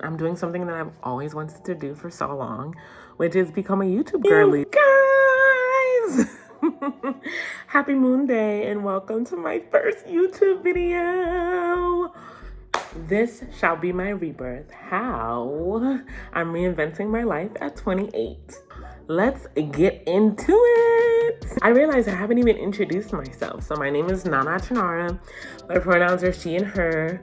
I'm doing something that I've always wanted to do for so long, which is become a YouTube girly. Guys! Happy Moon Day and welcome to my first YouTube video. This shall be my rebirth. How I'm reinventing my life at 28. Let's get into it. I realized I haven't even introduced myself. So my name is Nana Chinara. My pronouns are she and her.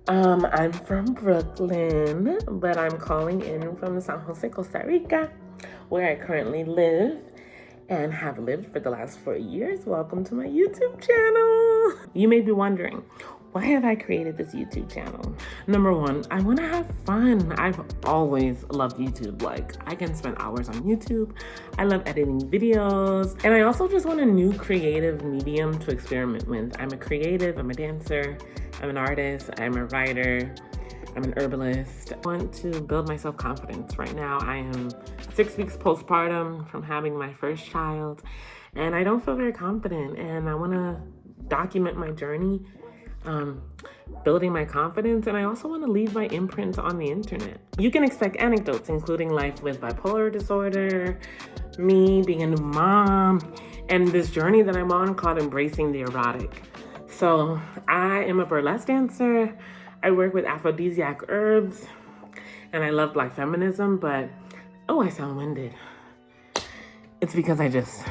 I'm from Brooklyn, but I'm calling in from San Jose, Costa Rica, where I currently live and have lived for the last 4 years. Welcome to my YouTube channel. You may be wondering, why have I created this YouTube channel? Number one, I want to have fun. I've always loved YouTube. Like, I can spend hours on YouTube. I love editing videos. And I also just want a new creative medium to experiment with. I'm a creative, I'm a dancer, I'm an artist, I'm a writer, I'm an herbalist. I want to build my self-confidence. Right now, I am 6 weeks postpartum from having my first child, and I don't feel very confident, and I want to document my journey, building my confidence, and I also want to leave my imprint on the internet. You can expect anecdotes, including life with bipolar disorder, me being a new mom, and this journey that I'm on called embracing the erotic. So I am a burlesque dancer. I work with aphrodisiac herbs, and I love Black feminism, but, oh, I sound winded. It's because I just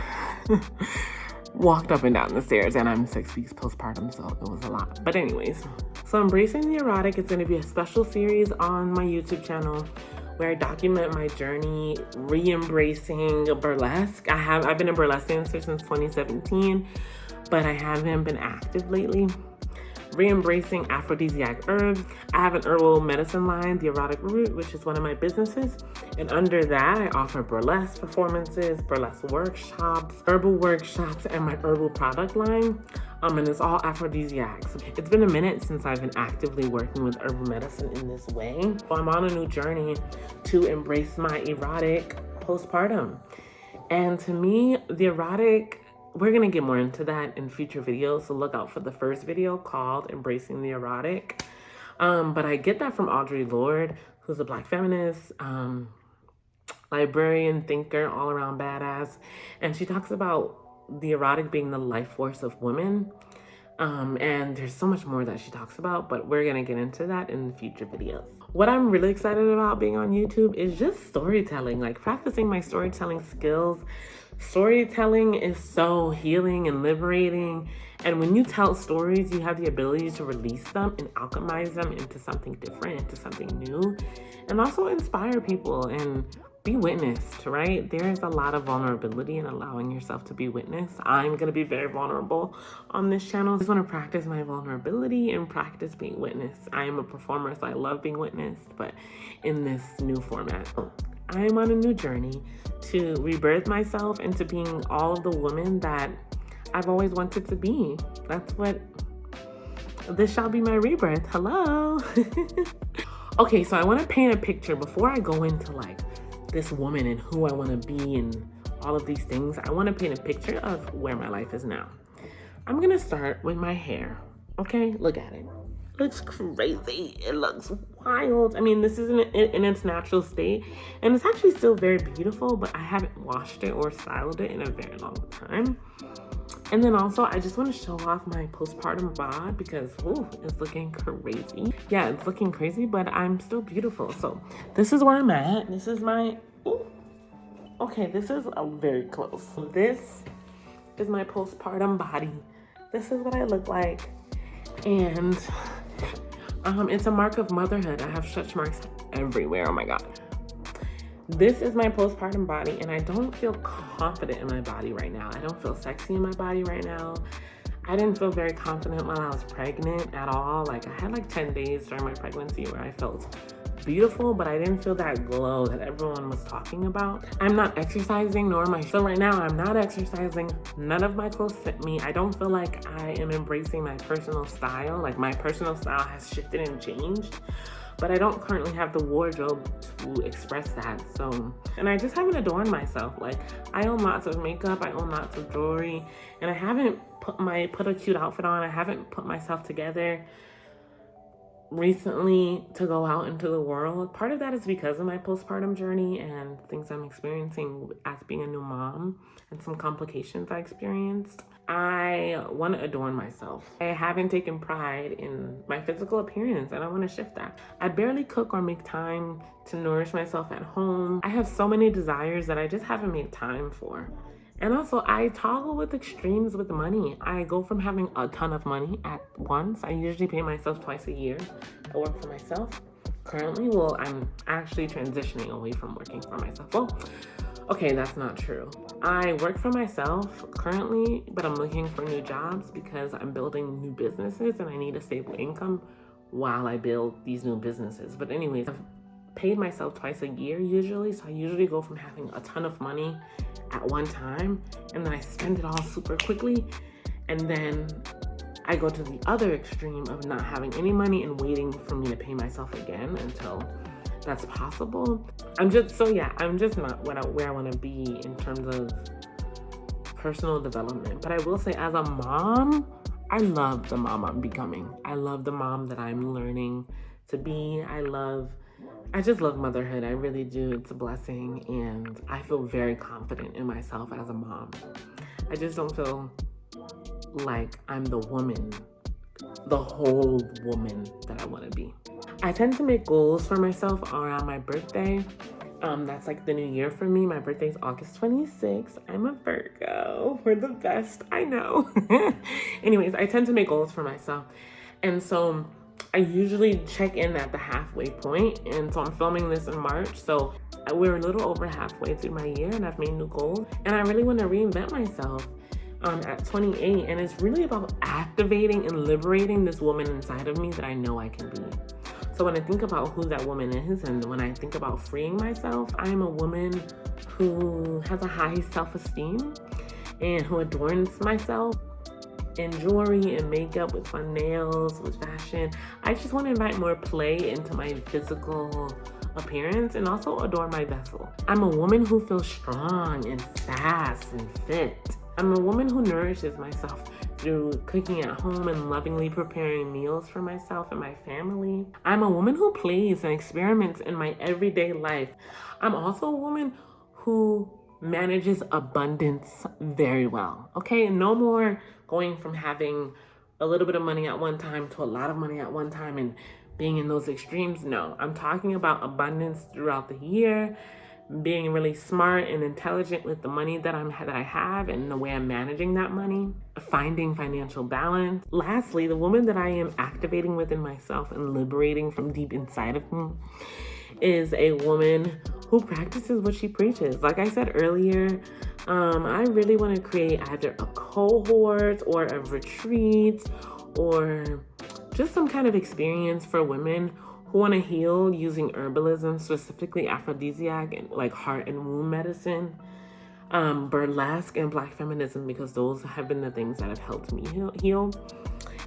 walked up and down the stairs, and I'm 6 weeks postpartum, so it was a lot. But anyways, so Embracing the Erotic is going to be a special series on my YouTube channel where I document my journey re-embracing burlesque. I've been a burlesque dancer since 2017, but I haven't been active lately. Re-embracing aphrodisiac herbs. I have an herbal medicine line, the Erotic Root, which is one of my businesses. And under that, I offer burlesque performances, burlesque workshops, herbal workshops, and my herbal product line. And it's all aphrodisiacs. It's been a minute since I've been actively working with herbal medicine in this way. So I'm on a new journey to embrace my erotic postpartum. And to me, the erotic, we're gonna get more into that in future videos, so look out for the first video called Embracing the Erotic. But I get that from Audre Lorde, who's a Black feminist, librarian, thinker, all-around badass. And she talks about the erotic being the life force of women. And there's so much more that she talks about, but we're gonna get into that in future videos. What I'm really excited about being on YouTube is just storytelling, like practicing my storytelling skills. Storytelling is so healing and liberating. And when you tell stories, you have the ability to release them and alchemize them into something different, into something new, and also inspire people and be witnessed, right? There's a lot of vulnerability in allowing yourself to be witnessed. I'm going to be very vulnerable on this channel. I just want to practice my vulnerability and practice being witnessed. I am a performer, so I love being witnessed, but in this new format. I am on a new journey to rebirth myself into being all of the woman that I've always wanted to be. That's what this shall be my rebirth. Hello. Okay, so I want to paint a picture before I go into like this woman and who I want to be and all of these things. I want to paint a picture of where my life is now. I'm going to start with my hair. Okay, look at it. It looks crazy. It looks wild. I mean, this isn't in its natural state, and it's actually still very beautiful, but I haven't washed it or styled it in a very long time. And then also, I just want to show off my postpartum bod because, ooh, it's looking crazy. Yeah, it's looking crazy, but I'm still beautiful. So this is where I'm at. This is my, ooh. Okay, this is very close. This is my postpartum body. This is what I look like. And it's a mark of motherhood. I have stretch marks everywhere. Oh my God. This is my postpartum body, and I don't feel confident in my body right now. I don't feel sexy in my body right now. I didn't feel very confident when I was pregnant at all. Like, I had like 10 days during my pregnancy where I felt beautiful, but I didn't feel that glow that everyone was talking about. I'm not exercising, nor am I. So right now, I'm not exercising. None of my clothes fit me. I don't feel like I am embracing my personal style. Like, my personal style has shifted and changed, but I don't currently have the wardrobe to express that. So, and I just haven't adorned myself. Like, I own lots of makeup, I own lots of jewelry, and I haven't put a cute outfit on. I haven't put myself together recently to go out into the world. Part of that is because of my postpartum journey and things I'm experiencing as being a new mom and some complications I experienced. I want to adorn myself. I haven't taken pride in my physical appearance and I want to shift that. I barely cook or make time to nourish myself at home. I have so many desires that I just haven't made time for. And also, I toggle with extremes with money. I go from having a ton of money at once. I usually pay myself twice a year. I work for myself. Currently, well, I'm actually transitioning away from working for myself. Well, okay, that's not true. I work for myself currently, but I'm looking for new jobs because I'm building new businesses and I need a stable income while I build these new businesses. But anyways, I've paid myself twice a year usually. So I usually go from having a ton of money at one time and then I spend it all super quickly, and then I go to the other extreme of not having any money and waiting for me to pay myself again until that's possible. I'm just not where I want to be in terms of personal development. But I will say, as a mom, I love the mom I'm becoming. I love the mom that I'm learning to be. I just love motherhood. I really do. It's a blessing. And I feel very confident in myself as a mom. I just don't feel like I'm the woman, the whole woman that I want to be. I tend to make goals for myself around my birthday. That's like the new year for me. My birthday is August 26th. I'm a Virgo. We're the best. I know. Anyways, I tend to make goals for myself. And so I usually check in at the halfway point, and so I'm filming this in March, so we're a little over halfway through my year and I've made new goals, and I really want to reinvent myself at 28, and it's really about activating and liberating this woman inside of me that I know I can be. So when I think about who that woman is, and when I think about freeing myself, I am a woman who has a high self-esteem and who adorns myself in jewelry and makeup, with fun nails, with fashion. I just want to invite more play into my physical appearance and also adorn my vessel. I'm a woman who feels strong and fast and fit. I'm a woman who nourishes myself through cooking at home and lovingly preparing meals for myself and my family. I'm a woman who plays and experiments in my everyday life. I'm also a woman who manages abundance very well. Okay, no more going from having a little bit of money at one time to a lot of money at one time and being in those extremes. No, I'm talking about abundance throughout the year, being really smart and intelligent with the money that I have and the way I'm managing that money, finding financial balance. Lastly, the woman that I am activating within myself and liberating from deep inside of me is a woman who practices what she preaches. Like I said earlier, I really want to create either a cohort or a retreat or just some kind of experience for women who want to heal using herbalism, specifically aphrodisiac and like heart and womb medicine, burlesque and Black feminism, because those have been the things that have helped me heal.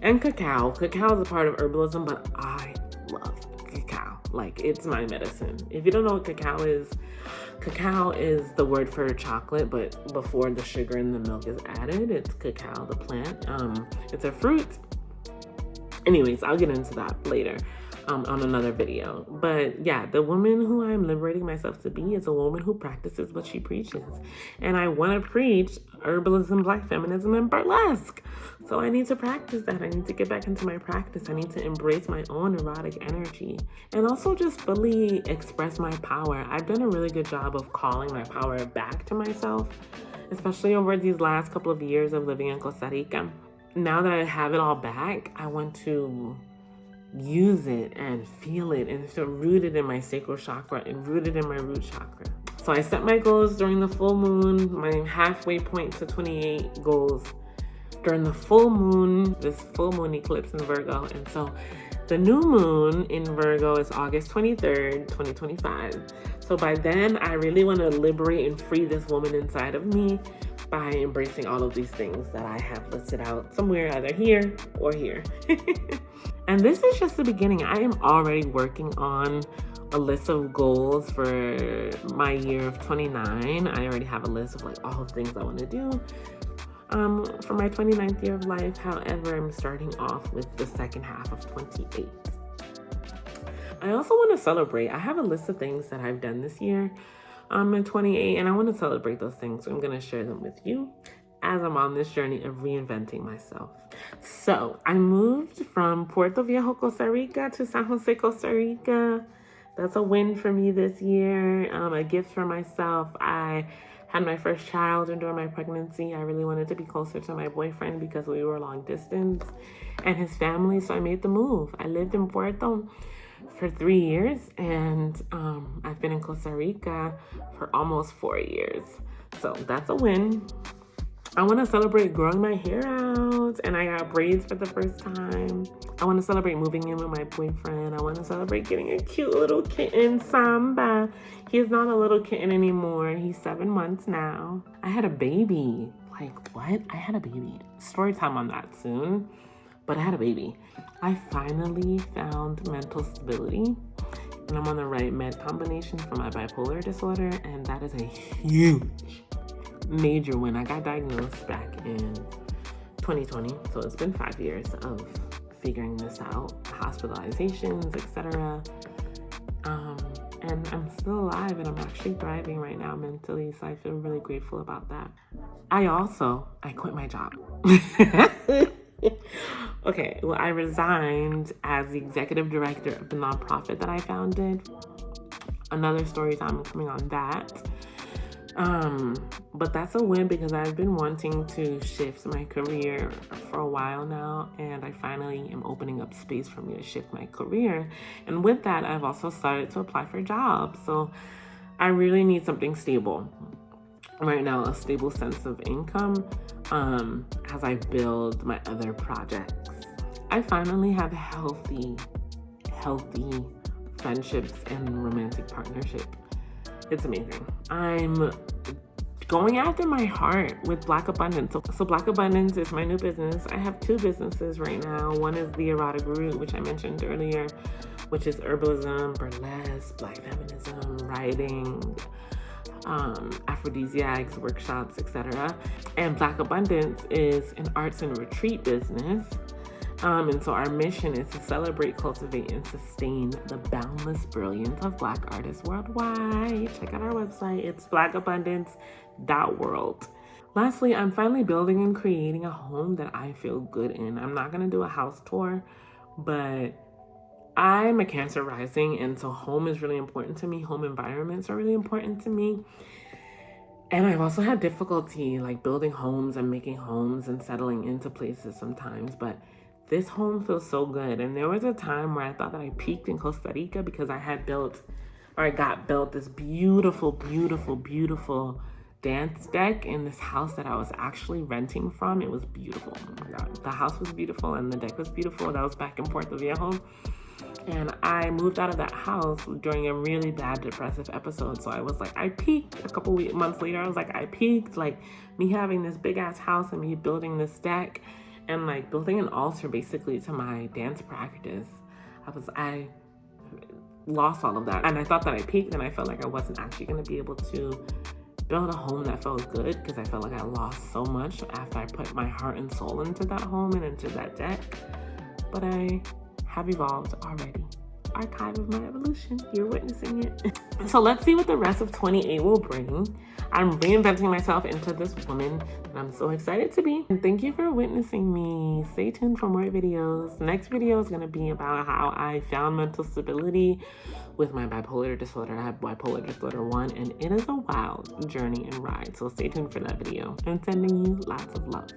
And cacao. Cacao is a part of herbalism, but I love cacao. Like, it's my medicine. If you don't know what cacao is the word for chocolate, but before the sugar and the milk is added, it's cacao, the plant. It's a fruit. Anyways, I'll get into that later on another video. But yeah, the woman who I'm liberating myself to be is a woman who practices what she preaches. And I want to preach herbalism, Black feminism, and burlesque. So I need to practice that. I need to get back into my practice. I need to embrace my own erotic energy and also just fully express my power. I've done a really good job of calling my power back to myself, especially over these last couple of years of living in Costa Rica. Now that I have it all back, I want to use it and feel it and feel rooted in my sacral chakra and rooted in my root chakra. So I set my goals during the full moon, my halfway point to 28 goals during the full moon, this full moon eclipse in Virgo. And so the new moon in Virgo is August 23rd, 2025. So by then, I really want to liberate and free this woman inside of me by embracing all of these things that I have listed out somewhere, either here or here. And this is just the beginning. I am already working on a list of goals for my year of 29. I already have a list of like all the things I want to do for my 29th year of life. However, I'm starting off with the second half of 28. I also want to celebrate. I have a list of things that I've done this year in 28, and I want to celebrate those things. So I'm going to share them with you as I'm on this journey of reinventing myself. So I moved from Puerto Viejo, Costa Rica to San Jose, Costa Rica. That's a win for me this year, a gift for myself. I had my first child during my pregnancy. I really wanted to be closer to my boyfriend because we were long distance and his family, so I made the move. I lived in Puerto for 3 years, and I've been in Costa Rica for almost 4 years. So that's a win. I want to celebrate growing my hair out, and I got braids for the first time. I want to celebrate moving in with my boyfriend. I want to celebrate getting a cute little kitten, Samba. He's not a little kitten anymore. He's 7 months now. I had a baby. Like, what? I had a baby. Story time on that soon. But I had a baby. I finally found mental stability, and I'm on the right med combination for my bipolar disorder, and that is a huge major win. I got diagnosed back in 2020, so it's been 5 years of figuring this out, hospitalizations, etc. And I'm still alive, and I'm actually thriving right now mentally, so I feel really grateful about that. I quit my job. Okay, well, I resigned as the executive director of the nonprofit that I founded. Another story time coming on that. But that's a win because I've been wanting to shift my career for a while now, and I finally am opening up space for me to shift my career. And with that, I've also started to apply for jobs. So I really need something stable right now, a stable sense of income as I build my other projects. I finally have healthy friendships and romantic partnership. It's amazing. I'm going after my heart with Black Abundance. So Black Abundance is my new business. I have 2 businesses right now. One is the Erotic Root, which I mentioned earlier, which is herbalism, burlesque, Black feminism, writing, aphrodisiacs, workshops, etc. And Black Abundance is an arts and retreat business. And so our mission is to celebrate, cultivate, and sustain the boundless brilliance of Black artists worldwide. Check out our website. It's blackabundance.world. Lastly, I'm finally building and creating a home that I feel good in. I'm not going to do a house tour, but I'm a Cancer rising, and so home is really important to me. Home environments are really important to me. And I've also had difficulty like building homes and making homes and settling into places sometimes, but this home feels so good. And there was a time where I thought that I peaked in Costa Rica because I got built this beautiful dance deck in this house that I was actually renting from. It was beautiful. Oh my God. The house was beautiful and the deck was beautiful. That was back in Puerto Viejo. And I moved out of that house during a really bad depressive episode. So I was like, I peaked. A couple months later, I was like, I peaked. Like me having this big ass house and me building this deck and like building an altar basically to my dance practice. I lost all of that. And I thought that I peaked, and I felt like I wasn't actually going to be able to build a home that felt good because I felt like I lost so much after I put my heart and soul into that home and into that deck. But I have evolved already. Archive of my evolution. You're witnessing it. So let's see what the rest of 28 will bring. I'm reinventing myself into this woman that I'm so excited to be. And thank you for witnessing me. Stay tuned for more videos. The next video is going to be about how I found mental stability with my bipolar disorder. I have bipolar disorder 1, and it is a wild journey and ride. So stay tuned for that video. I'm sending you lots of love.